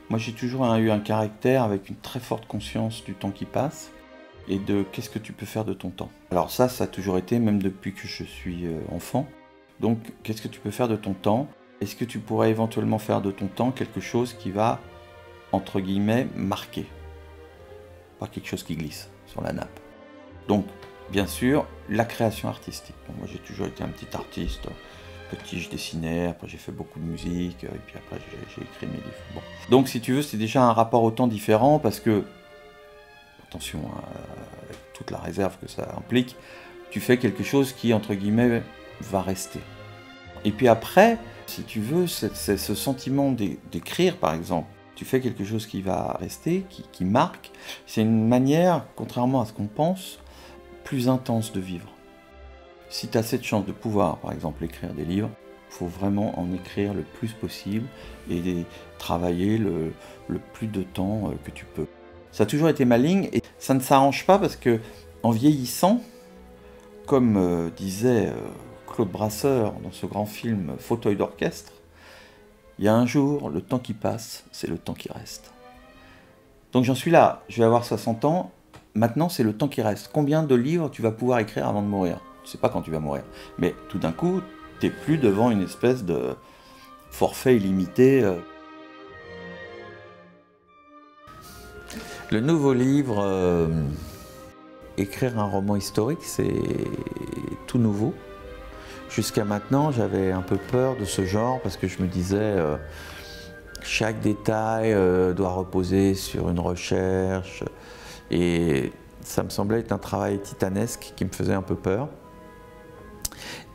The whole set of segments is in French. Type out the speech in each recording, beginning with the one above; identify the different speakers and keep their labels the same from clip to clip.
Speaker 1: Moi, j'ai toujours eu un caractère avec une très forte conscience du temps qui passe et de qu'est-ce que tu peux faire de ton temps. Alors ça a toujours été, même depuis que je suis enfant. Donc, qu'est-ce que tu peux faire de ton temps? Est-ce que tu pourrais éventuellement faire de ton temps quelque chose qui va, entre guillemets, marquer? Pas quelque chose qui glisse sur la nappe. Donc, bien sûr, la création artistique. Bon, moi, j'ai toujours été un petit artiste. Petit, je dessinais, après j'ai fait beaucoup de musique, et puis après j'ai écrit mes livres. Bon. Donc si tu veux, c'est déjà un rapport au temps différent, parce que, attention, avec toute la réserve que ça implique, tu fais quelque chose qui, entre guillemets, va rester. Et puis après, si tu veux, c'est ce sentiment d'écrire, par exemple, tu fais quelque chose qui va rester, qui marque, c'est une manière, contrairement à ce qu'on pense, plus intense de vivre. Si tu as cette chance de pouvoir, par exemple, écrire des livres, il faut vraiment en écrire le plus possible et travailler le plus de temps que tu peux. Ça a toujours été ma ligne et ça ne s'arrange pas parce que, en vieillissant, comme disait Claude Brasseur dans ce grand film Fauteuil d'orchestre, il y a un jour, le temps qui passe, c'est le temps qui reste. Donc j'en suis là, je vais avoir 60 ans, maintenant c'est le temps qui reste. Combien de livres tu vas pouvoir écrire avant de mourir? Tu sais pas quand tu vas mourir. Mais tout d'un coup, t'es plus devant une espèce de forfait illimité. Le nouveau livre, écrire un roman historique, c'est tout nouveau. Jusqu'à maintenant, j'avais un peu peur de ce genre parce que je me disais chaque détail doit reposer sur une recherche et ça me semblait être un travail titanesque qui me faisait un peu peur.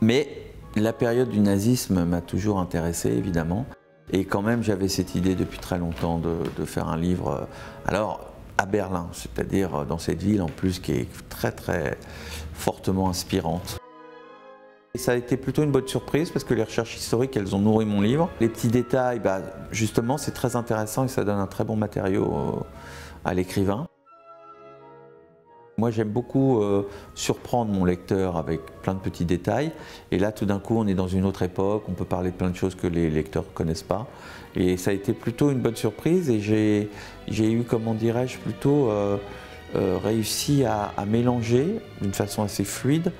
Speaker 1: Mais la période du nazisme m'a toujours intéressé, évidemment. Et quand même, j'avais cette idée depuis très longtemps de faire un livre, alors à Berlin, c'est-à-dire dans cette ville en plus qui est très très fortement inspirante. Et ça a été plutôt une bonne surprise parce que les recherches historiques, elles ont nourri mon livre. Les petits détails, justement, c'est très intéressant et ça donne un très bon matériau à l'écrivain. Moi, j'aime beaucoup surprendre mon lecteur avec plein de petits détails. Et là, tout d'un coup, on est dans une autre époque, on peut parler de plein de choses que les lecteurs ne connaissent pas. Et ça a été plutôt une bonne surprise et j'ai eu, comment dirais-je, plutôt réussi à mélanger d'une façon assez fluide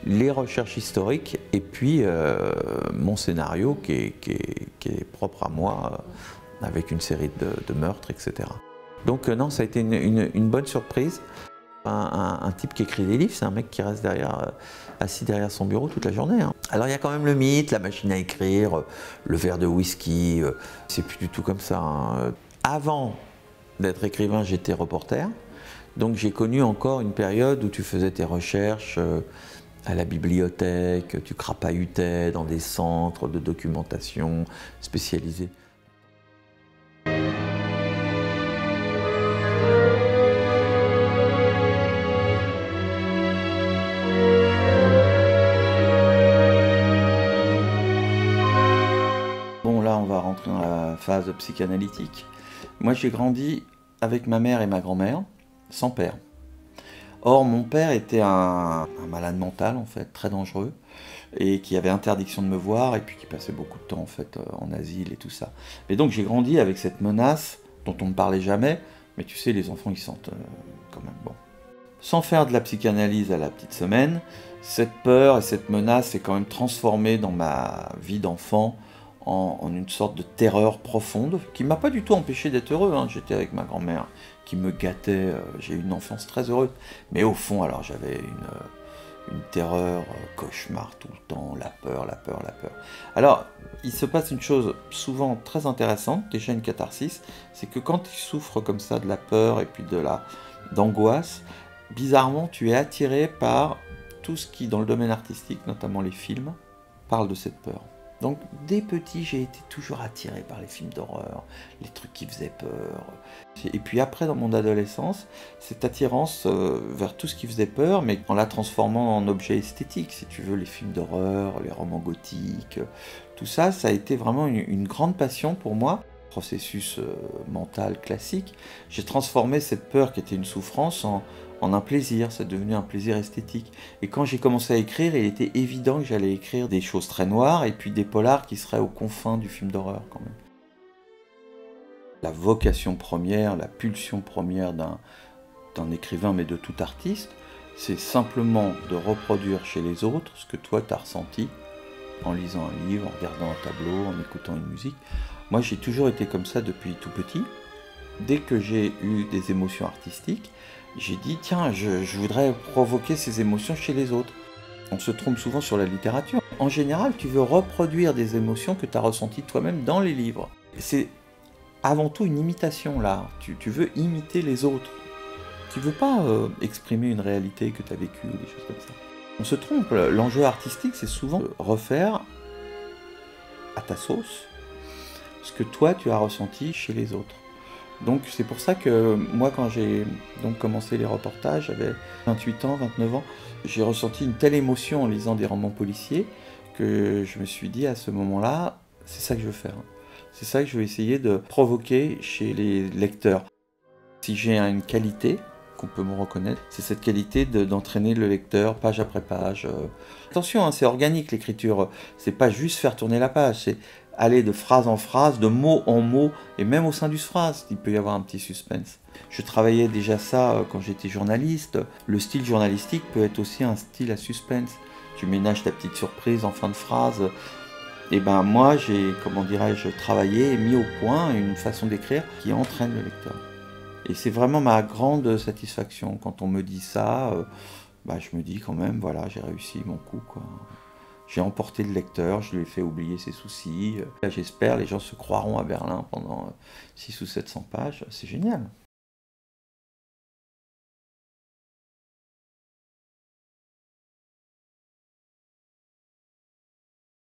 Speaker 1: les recherches historiques et puis mon scénario qui est propre à moi, avec une série de meurtres, etc. Donc non, ça a été une bonne surprise. Un type qui écrit des livres, c'est un mec qui reste assis derrière son bureau toute la journée. Hein. Alors il y a quand même le mythe, la machine à écrire, le verre de whisky, c'est plus du tout comme ça. Hein. Avant d'être écrivain, j'étais reporter, donc j'ai connu encore une période où tu faisais tes recherches à la bibliothèque, tu crapahutais dans des centres de documentation spécialisés. Bon, là, on va rentrer dans la phase psychanalytique. Moi, j'ai grandi avec ma mère et ma grand-mère, sans père. Or, mon père était un malade mental, en fait, très dangereux, et qui avait interdiction de me voir, et puis qui passait beaucoup de temps, en fait, en asile et tout ça. Et donc, j'ai grandi avec cette menace dont on ne parlait jamais, mais tu sais, les enfants, ils sentent quand même bon. Sans faire de la psychanalyse à la petite semaine, cette peur et cette menace s'est quand même transformée dans ma vie d'enfant en une sorte de terreur profonde qui m'a pas du tout empêché d'être heureux. Hein. J'étais avec ma grand-mère qui me gâtait, j'ai eu une enfance très heureuse. Mais au fond, alors j'avais une terreur, cauchemar tout le temps, la peur, la peur, la peur. Alors, il se passe une chose souvent très intéressante, déjà une catharsis, c'est que quand tu souffres comme ça de la peur et puis d'angoisse, bizarrement, tu es attiré par tout ce qui, dans le domaine artistique, notamment les films, parle de cette peur. Donc, dès petit, j'ai été toujours attiré par les films d'horreur, les trucs qui faisaient peur. Et puis après, dans mon adolescence, cette attirance vers tout ce qui faisait peur, mais en la transformant en objet esthétique, si tu veux, les films d'horreur, les romans gothiques, tout ça, ça a été vraiment une grande passion pour moi. Processus mental classique, j'ai transformé cette peur qui était une souffrance en un plaisir, c'est devenu un plaisir esthétique. Et quand j'ai commencé à écrire, il était évident que j'allais écrire des choses très noires et puis des polars qui seraient aux confins du film d'horreur quand même. La vocation première, la pulsion première d'un écrivain, mais de tout artiste, c'est simplement de reproduire chez les autres ce que toi tu as ressenti en lisant un livre, en regardant un tableau, en écoutant une musique. Moi j'ai toujours été comme ça depuis tout petit. Dès que j'ai eu des émotions artistiques, j'ai dit tiens, je voudrais provoquer ces émotions chez les autres. On se trompe souvent sur la littérature. En général, tu veux reproduire des émotions que tu as ressenties toi-même dans les livres. C'est avant tout une imitation là. Tu veux imiter les autres. Tu veux pas exprimer une réalité que tu as vécue ou des choses comme ça. On se trompe. L'enjeu artistique, c'est souvent refaire à ta sauce ce que toi tu as ressenti chez les autres. Donc c'est pour ça que moi quand j'ai donc commencé les reportages, j'avais 28 ans, 29 ans, j'ai ressenti une telle émotion en lisant des romans policiers que je me suis dit à ce moment-là, c'est ça que je veux faire. C'est ça que je vais essayer de provoquer chez les lecteurs. Si j'ai une qualité qu'on peut me reconnaître, c'est cette qualité d'entraîner le lecteur page après page. Attention, hein, c'est organique l'écriture, c'est pas juste faire tourner la page, c'est aller de phrase en phrase, de mot en mot, et même au sein d'une phrase, il peut y avoir un petit suspense. Je travaillais déjà ça quand j'étais journaliste. Le style journalistique peut être aussi un style à suspense. Tu ménages ta petite surprise en fin de phrase. Et ben moi, j'ai, comment dirais-je, travaillé et mis au point une façon d'écrire qui entraîne le lecteur. Et c'est vraiment ma grande satisfaction. Quand on me dit ça, je me dis quand même, voilà, j'ai réussi mon coup, quoi. J'ai emporté le lecteur, je lui ai fait oublier ses soucis. J'espère les gens se croiront à Berlin pendant 600 ou 700 pages. C'est génial.